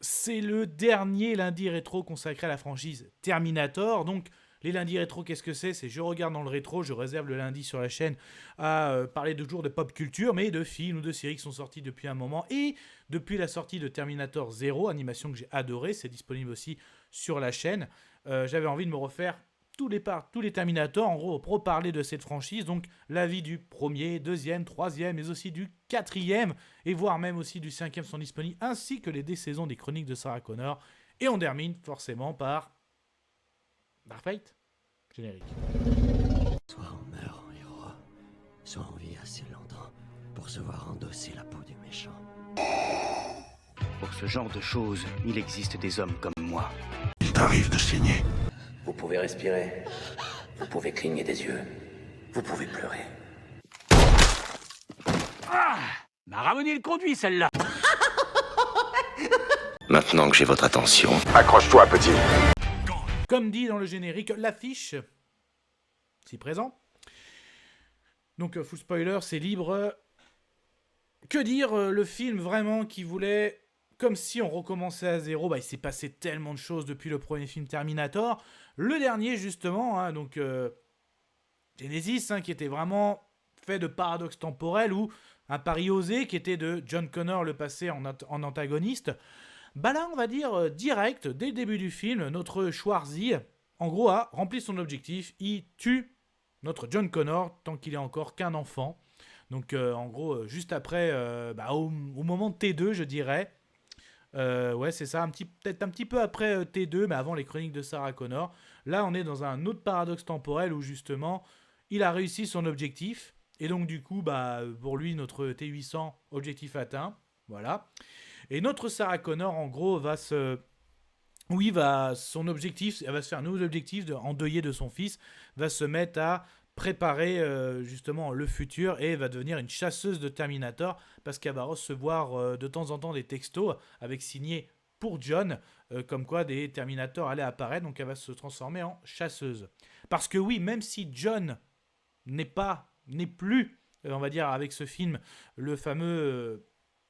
C'est le dernier lundi rétro consacré à la franchise Terminator. Donc, les lundis rétro, qu'est-ce que c'est? C'est je regarde dans le rétro, je réserve le lundi sur la chaîne à parler de jours de pop culture, mais de films ou de séries qui sont sortis depuis un moment. Et depuis la sortie de Terminator 0, animation que j'ai adorée, c'est disponible aussi sur la chaîne. J'avais envie de me refaire tous les Terminators, en gros, pour parler de cette franchise. Donc, l'avis du premier, deuxième, troisième, mais aussi du quatrième, et voire même aussi du cinquième sont disponibles, ainsi que les désaisons des chroniques de Sarah Connor. Et on termine forcément par Dark Fate, générique. Soit on meurt en héros, soit on vit assez longtemps pour se voir endosser la peau du méchant. Pour ce genre de choses, il existe des hommes comme moi. Il t'arrive de saigner. Vous pouvez respirer, vous pouvez cligner des yeux, vous pouvez pleurer. M'a ramené le conduit, celle-là. Maintenant que j'ai votre attention, Accroche-toi, petit. Comme dit dans le générique, l'affiche, si présent. Donc, full spoiler, c'est libre. Que dire, le film vraiment qui voulait, comme si on recommençait à zéro, il s'est passé tellement de choses depuis le premier film Terminator. Le dernier, justement, donc Genesis, qui était vraiment fait de paradoxes temporels, ou un pari osé qui était de John Connor, le passé en antagoniste. Là, on va dire direct, dès le début du film, notre Schwarzy, en gros, a rempli son objectif. Il tue notre John Connor tant qu'il est encore qu'un enfant. Donc, en gros, juste après, au moment de T2, je dirais. Ouais, c'est ça, peut-être un petit peu après T2, mais avant les chroniques de Sarah Connor. Là, on est dans un autre paradoxe temporel où, justement, il a réussi son objectif. Et donc, du coup, pour lui, notre T800, objectif atteint. Voilà. Et notre Sarah Connor, en gros, son objectif, elle va se faire un nouveau objectif endeuillé de son fils, va se mettre à préparer justement le futur et va devenir une chasseuse de Terminator parce qu'elle va recevoir de temps en temps des textos avec signé pour John, comme quoi des Terminators allaient apparaître, donc elle va se transformer en chasseuse. Parce que oui, même si John n'est plus, on va dire avec ce film, le fameux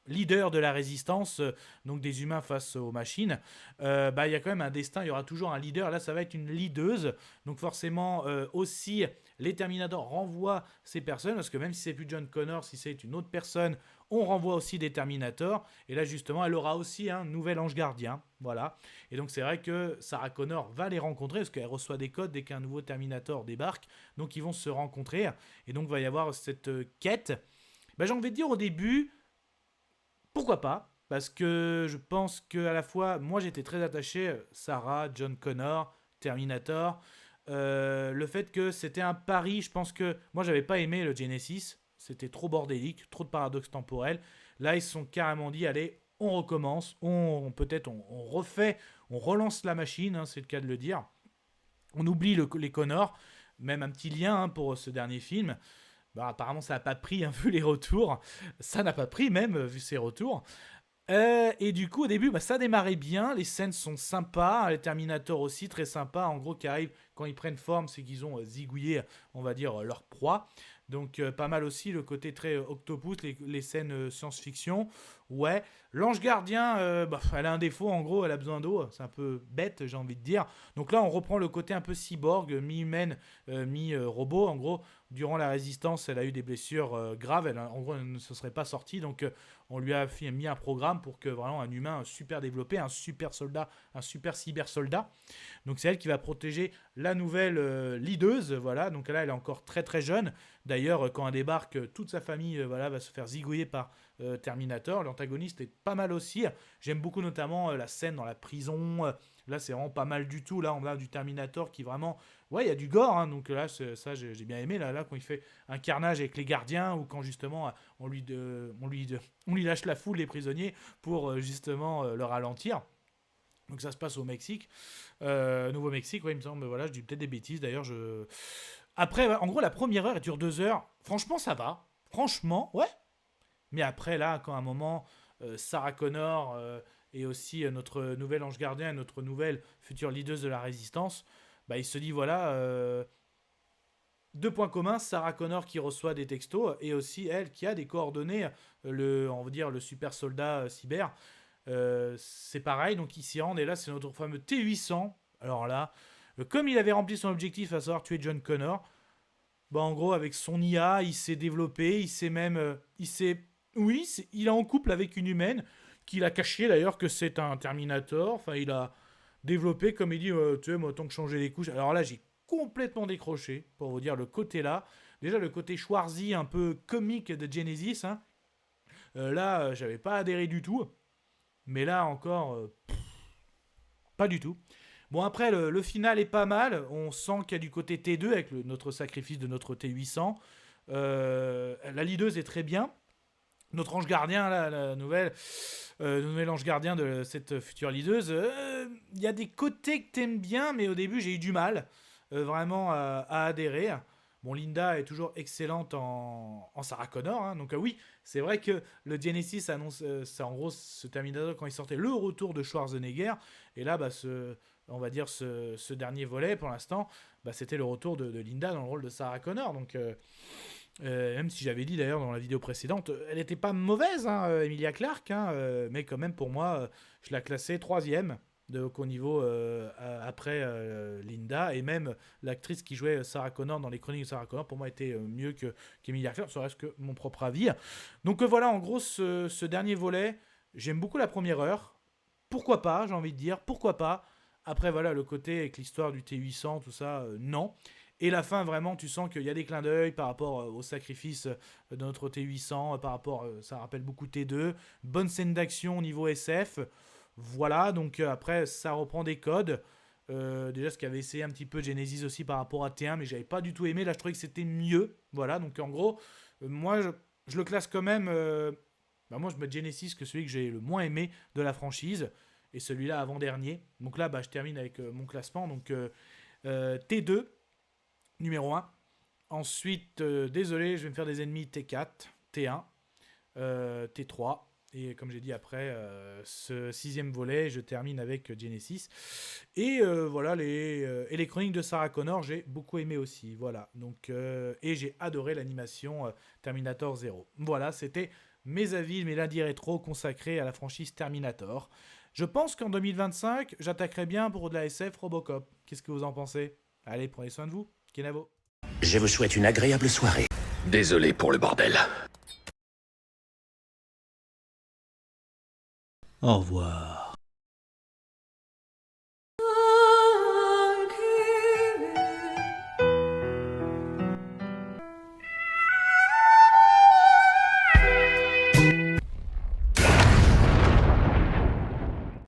leader de la résistance, donc des humains face aux machines, il y a quand même un destin, il y aura toujours un leader, là ça va être une leaduse, donc forcément aussi les Terminators renvoient ces personnes, parce que même si c'est plus John Connor, si c'est une autre personne, on renvoie aussi des Terminators, et là justement elle aura aussi un nouvel ange gardien, voilà, et donc c'est vrai que Sarah Connor va les rencontrer, parce qu'elle reçoit des codes dès qu'un nouveau Terminator débarque, donc ils vont se rencontrer, et donc va y avoir cette quête. J'ai envie de dire au début, pourquoi pas? Parce que je pense qu'à la fois, moi j'étais très attaché, Sarah, John Connor, Terminator. Le fait que c'était un pari, je pense que moi j'avais pas aimé le Genesis, c'était trop bordélique, trop de paradoxes temporels. Là ils se sont carrément dit, allez, on recommence, peut-être on refait, on relance la machine, c'est le cas de le dire. On oublie les Connors, même un petit lien pour ce dernier film. Apparemment, ça n'a pas pris, vu les retours. Ça n'a pas pris, même, vu ses retours. Et du coup, au début, ça démarrait bien. Les scènes sont sympas. Les Terminators aussi, très sympas. En gros, qui arrivent, quand ils prennent forme, c'est qu'ils ont zigouillé, on va dire, leur proie. Donc, pas mal aussi le côté très octopus, les scènes science-fiction. Ouais. L'ange gardien, elle a un défaut, en gros, elle a besoin d'eau. C'est un peu bête, j'ai envie de dire. Donc là, on reprend le côté un peu cyborg, mi-humaine, mi-robot. En gros, durant la résistance, elle a eu des blessures graves. En gros, elle ne se serait pas sortie. Donc, on lui a mis un programme pour que vraiment un humain super développé, un super soldat, un super cyber soldat. Donc, c'est elle qui va protéger la nouvelle leaduse. Voilà. Donc là, elle est encore très très jeune. D'ailleurs, quand elle débarque, toute sa famille va se faire zigouiller par Terminator. L'antagoniste est pas mal aussi. J'aime beaucoup notamment la scène dans la prison. Là, c'est vraiment pas mal du tout. Là, on a du Terminator qui vraiment... Ouais, il y a du gore, donc là, ça, j'ai bien aimé. Là, quand il fait un carnage avec les gardiens, ou quand justement, on lui lâche la foule, les prisonniers, pour justement le ralentir. Donc ça se passe au Mexique. Nouveau-Mexique, il me semble. Voilà, je dis peut-être des bêtises, d'ailleurs. Après, en gros, la première heure, elle dure 2 heures. Franchement, ça va. Franchement, ouais. Mais après, là, quand à un moment, Sarah Connor et aussi notre nouvel ange gardien, notre nouvelle future leader de la résistance, il se dit, voilà, 2 points communs, Sarah Connor qui reçoit des textos, et aussi elle qui a des coordonnées, on va dire le super soldat cyber. C'est pareil, donc ils s'y rendent, et là c'est notre fameux T800. Alors là, comme il avait rempli son objectif, à savoir tuer John Connor, bah en gros avec son IA, il s'est développé, il s'est même... il est en couple avec une humaine, qu'il a caché d'ailleurs que c'est un Terminator, enfin il a développé, comme il dit, tu sais, moi autant que changer les couches. Alors là j'ai complètement décroché, pour vous dire le côté là. Déjà le côté Schwarzy un peu comique de Genesis, hein. Là j'avais pas adhéré du tout. Mais là encore, pas du tout. Bon, après, le final est pas mal. On sent qu'il y a du côté T2 avec notre sacrifice de notre T800. La leaduse est très bien. Notre ange gardien, là, la nouvelle, le nouvel ange gardien de cette future leaduse, il y a des côtés que t'aimes bien, mais au début, j'ai eu du mal vraiment à adhérer. Bon, Linda est toujours excellente en Sarah Connor, hein, donc oui, c'est vrai que le Genesis annonce, c'est en gros ce Terminator quand il sortait le retour de Schwarzenegger, et là, bah, on va dire ce dernier volet pour l'instant, bah, c'était le retour de Linda dans le rôle de Sarah Connor, donc même si j'avais dit d'ailleurs dans la vidéo précédente, elle n'était pas mauvaise, hein, Emilia Clarke, hein, mais quand même pour moi, je la classais 3e. Donc au niveau après Linda, et même l'actrice qui jouait Sarah Connor dans les chroniques de Sarah Connor pour moi était mieux qu'Emilia Clarke, ça reste que mon propre avis. Donc voilà, en gros ce dernier volet, j'aime beaucoup la première heure, pourquoi pas, j'ai envie de dire, pourquoi pas. Après voilà, le côté avec l'histoire du T800, tout ça, non. Et la fin, vraiment, tu sens qu'il y a des clins d'œil par rapport au sacrifice de notre T800, par rapport, ça rappelle beaucoup T2, bonne scène d'action au niveau SF. Voilà, donc après, ça reprend des codes. Déjà, ce qu'avait essayé un petit peu Genesis aussi par rapport à T1, mais j'avais pas du tout aimé. Là, je trouvais que c'était mieux. Voilà, donc en gros, moi, je le classe quand même. Moi, je mets Genesis que celui que j'ai le moins aimé de la franchise. Et celui-là avant-dernier. Donc là, je termine avec mon classement. Donc T2, numéro 1. Ensuite, désolé, je vais me faire des ennemis T4, T1, T3. Et comme j'ai dit après, ce 6e volet, je termine avec Genesis. Et voilà, et les chroniques de Sarah Connor, j'ai beaucoup aimé aussi. Voilà, donc, et j'ai adoré l'animation Terminator 0. Voilà, c'était mes avis, mes lundis rétro consacrés à la franchise Terminator. Je pense qu'en 2025, j'attaquerai bien pour de la SF Robocop. Qu'est-ce que vous en pensez? Allez, prenez soin de vous. Kenavo. Je vous souhaite une agréable soirée. Désolé pour le bordel. Au revoir.